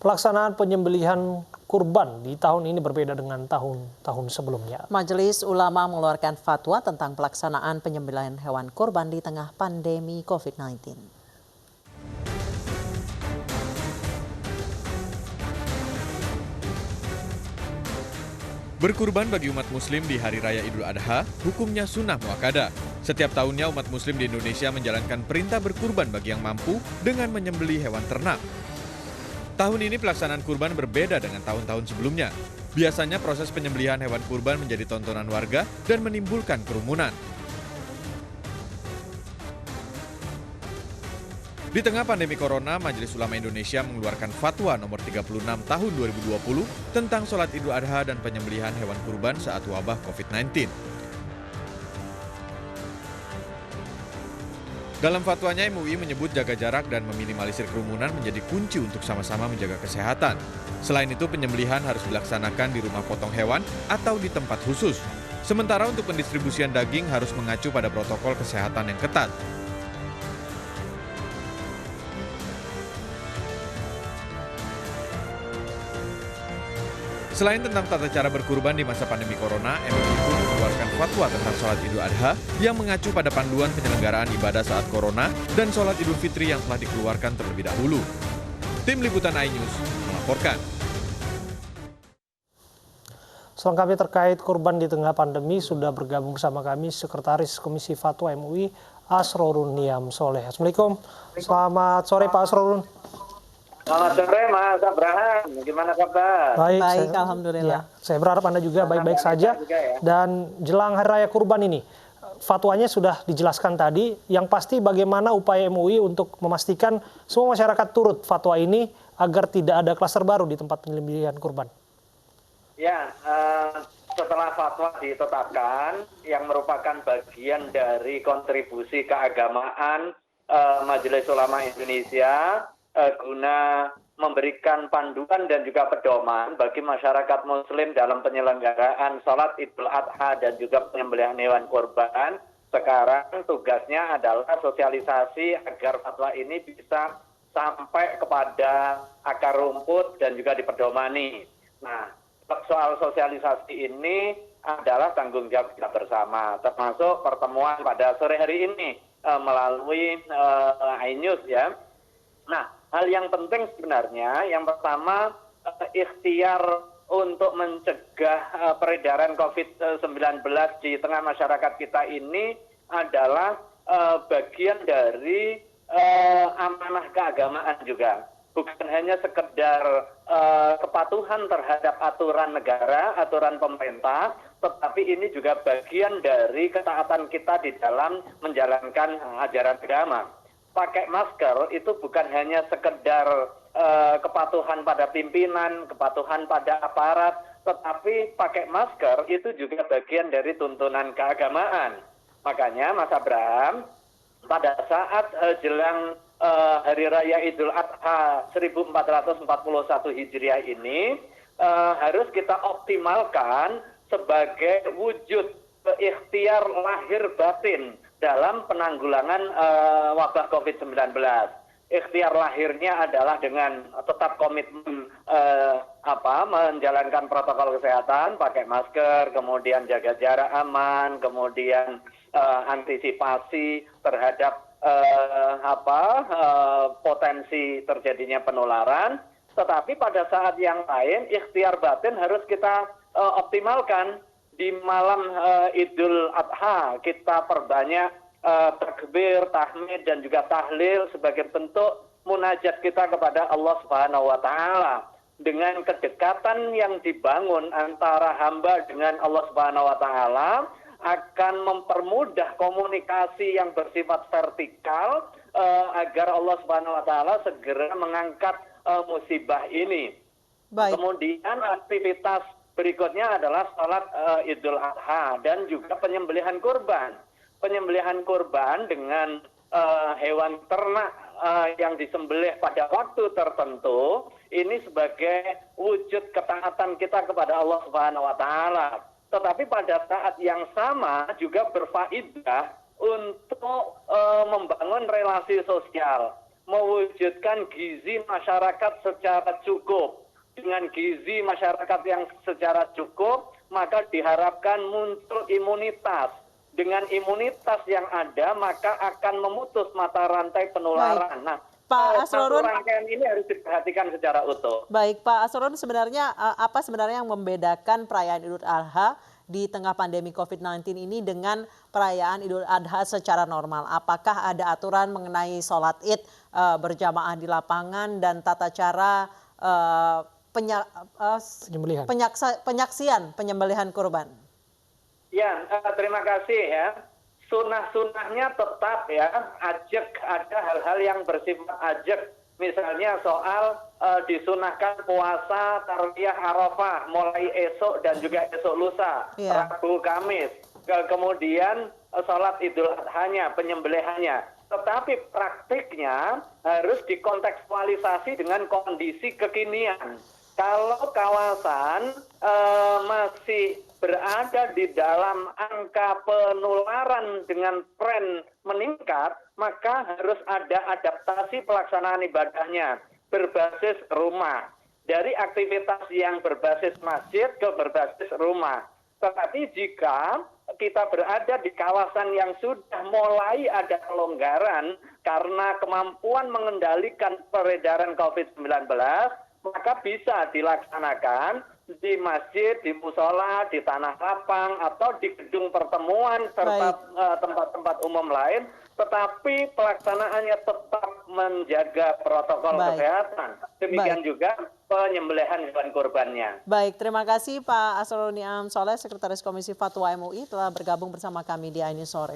Pelaksanaan penyembelihan kurban di tahun ini berbeda dengan tahun-tahun sebelumnya. Majelis Ulama mengeluarkan fatwa tentang pelaksanaan penyembelihan hewan kurban di tengah pandemi COVID-19. Berkurban bagi umat muslim di Hari Raya Idul Adha, hukumnya sunnah muakkadah. Setiap tahunnya umat muslim di Indonesia menjalankan perintah berkurban bagi yang mampu dengan menyembelih hewan ternak. Tahun ini pelaksanaan kurban berbeda dengan tahun-tahun sebelumnya. Biasanya proses penyembelihan hewan kurban menjadi tontonan warga dan menimbulkan kerumunan. Di tengah pandemi corona, Majelis Ulama Indonesia mengeluarkan fatwa nomor 36 tahun 2020 tentang sholat Idul Adha dan penyembelihan hewan kurban saat wabah COVID-19. Dalam fatwanya, MUI menyebut jaga jarak dan meminimalisir kerumunan menjadi kunci untuk sama-sama menjaga kesehatan. Selain itu, penyembelihan harus dilaksanakan di rumah potong hewan atau di tempat khusus. Sementara untuk pendistribusian daging harus mengacu pada protokol kesehatan yang ketat. Selain tentang tata cara berkurban di masa pandemi corona, MUI pun mengeluarkan fatwa tentang sholat Idul Adha yang mengacu pada panduan penyelenggaraan ibadah saat corona dan sholat Idul Fitri yang telah dikeluarkan terlebih dahulu. Tim Liputan iNews melaporkan. Selengkapnya terkait kurban di tengah pandemi sudah bergabung bersama kami Sekretaris Komisi Fatwa MUI Asrorun Niam Soleh. Assalamualaikum. Selamat sore Pak Asrorun. Selamat sore Mas Abraham, gimana kabar? Baik, alhamdulillah. Ya, saya berharap Anda juga baik-baik saja. Dan jelang Hari Raya Kurban ini, fatwanya sudah dijelaskan tadi. Yang pasti bagaimana upaya MUI untuk memastikan semua masyarakat turut fatwa ini agar tidak ada klaster baru di tempat penyembelihan kurban. Ya, setelah fatwa ditetapkan yang merupakan bagian dari kontribusi keagamaan Majelis Ulama Indonesia, guna memberikan panduan dan juga pedoman bagi masyarakat muslim dalam penyelenggaraan sholat Idul Adha dan juga penyembelihan hewan kurban. Sekarang tugasnya adalah sosialisasi agar fatwa ini bisa sampai kepada akar rumput dan juga dipedomani. Nah, soal sosialisasi ini adalah tanggung jawab kita bersama, termasuk pertemuan pada sore hari ini melalui iNews ya. Nah, hal yang penting sebenarnya, yang pertama ikhtiar untuk mencegah peredaran COVID-19 di tengah masyarakat kita ini adalah bagian dari amanah keagamaan juga. Bukan hanya sekedar kepatuhan terhadap aturan negara, aturan pemerintah, tetapi ini juga bagian dari ketaatan kita di dalam menjalankan ajaran agama. Pakai masker itu bukan hanya sekedar kepatuhan pada pimpinan, kepatuhan pada aparat, tetapi pakai masker itu juga bagian dari tuntunan keagamaan. Makanya Mas Abraham, pada saat jelang Hari Raya Idul Adha 1441 Hijriah ini harus kita optimalkan sebagai wujud ikhtiar lahir batin dalam penanggulangan wabah COVID-19. Ikhtiar lahirnya adalah dengan tetap komitmen menjalankan protokol kesehatan, pakai masker, kemudian jaga jarak aman, kemudian antisipasi terhadap potensi terjadinya penularan. Tetapi pada saat yang lain, ikhtiar batin harus kita optimalkan. Di malam Idul Adha kita perbanyak takbir, tahmid dan juga tahlil sebagai bentuk munajat kita kepada Allah Subhanahu wa taala. Dengan kedekatan yang dibangun antara hamba dengan Allah Subhanahu wa taala akan mempermudah komunikasi yang bersifat vertikal agar Allah Subhanahu wa taala segera mengangkat musibah ini. Baik. Kemudian aktivitas berikutnya adalah sholat Idul Adha dan juga penyembelihan kurban. Penyembelihan kurban dengan hewan ternak yang disembelih pada waktu tertentu ini sebagai wujud ketaatan kita kepada Allah Subhanahu wa taala. Tetapi pada saat yang sama juga berfaedah untuk membangun relasi sosial. mewujudkan gizi masyarakat secara cukup. Dengan gizi masyarakat yang secara cukup, maka diharapkan muncul imunitas. Dengan imunitas yang ada, maka akan memutus mata rantai penularan. Nah, Pak satu Asrorun, rangkaian ini harus diperhatikan secara utuh. baik Pak Asrorun, sebenarnya apa sebenarnya yang membedakan perayaan Idul Adha di tengah pandemi COVID-19 ini dengan perayaan Idul Adha secara normal? Apakah ada aturan mengenai sholat Id berjamaah di lapangan dan tata cara Penyembelihan. penyaksian penyembelihan kurban? Ya, terima kasih ya. Sunah-sunahnya tetap ya, ajek, ada hal-hal yang bersifat ajek. Misalnya soal disunahkan puasa Tarwiyah Arafah mulai esok dan juga esok lusa, Iya. Rabu Kamis. Kemudian sholat Idul Adhanya, penyembelihannya. Tetapi praktiknya harus dikontekstualisasi dengan kondisi kekinian. Kalau kawasan masih berada di dalam angka penularan dengan tren meningkat, maka harus ada adaptasi pelaksanaan ibadahnya berbasis rumah. Dari aktivitas yang berbasis masjid ke berbasis rumah. Tetapi jika kita berada di kawasan yang sudah mulai ada pelonggaran karena kemampuan mengendalikan peredaran COVID-19, maka bisa dilaksanakan di masjid, di musola, di tanah lapang, atau di gedung pertemuan, serta tempat-tempat umum lain, tetapi pelaksanaannya tetap menjaga protokol kesehatan. Demikian juga penyembelihan hewan kurbannya. Baik, terima kasih Pak Asrorun Niam Soleh, Sekretaris Komisi Fatwa MUI telah bergabung bersama kami di Aini Sore.